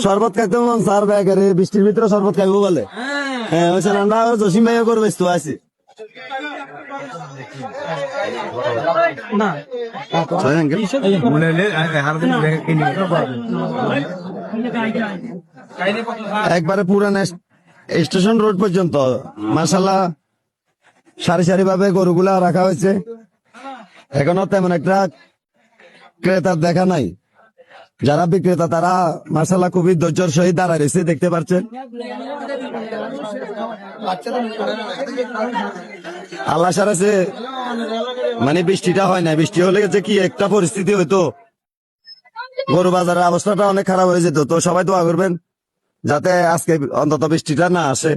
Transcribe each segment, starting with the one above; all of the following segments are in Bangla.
শরবত খাইতে মন স্যার ব্যাগারে বৃষ্টির ভিতরে শরবত খাইবো বলে। হ্যাঁ ওই আমরা জসিম ভাইয়া করবে তো আছি একবারে পুরান স্টেশন রোড পর্যন্ত মাশাআল্লাহ সারি সারি ভাবে গরুগুলা রাখা হয়েছে। এখনো তেমন একটা ক্রেতার দেখা নাই। যারা বিক্রেতা তারা মাশাআল্লাহ খুবই ধৈর্যের সহিত দাঁড়ায় রয়েছে, দেখতে পাচ্ছেন। আল্লাহ সারাছে মানে বৃষ্টিটা হয় না, বৃষ্টি হলে গেছে কি একটা পরিস্থিতি হইতো, গরু বাজারের অবস্থাটা অনেক খারাপ হয়ে যেত। তো সবাই দোয়া করবেন যাতে আজকে অন্তত বৃষ্টিটা না আসে।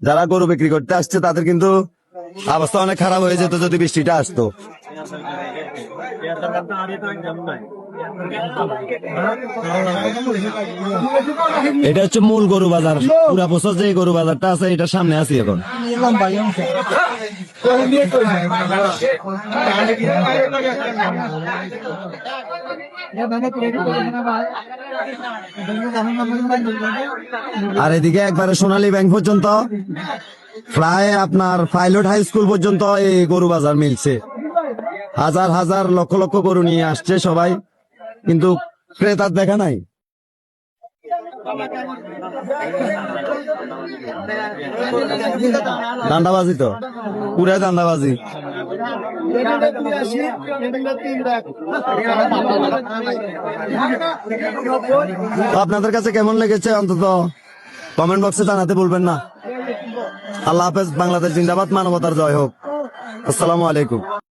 যারা গরু বিক্রি করতে আসছে তাদের কিন্তু অবস্থা অনেক খারাপ হয়ে যেত যদি বৃষ্টিটা আসতো। এটা হচ্ছে মূল গরু বাজার, পুরা বছর যে গরু বাজারটা আছে এটার সামনে আছি এখন। আর এদিকে একবারে সোনালী ব্যাংক পর্যন্ত প্রায় আপনার পাইলট হাই স্কুল পর্যন্ত এই গরু বাজার মিলছে। হাজার হাজার লক্ষ লক্ষ গরু নিয়ে আসছে সবাই, কিন্তু ক্রেতার দেখা নাই। দান্দাবাজি তো পুরাই দান্দাবাজি। আপনাদের কাছে কেমন লেগেছে অন্তত কমেন্ট বক্সে জানাতে বলবেন না। আল্লাহ হাফেজ, বাংলাদেশ জিন্দাবাদ, মানবতার জয় হোক। আসসালামু আলাইকুম।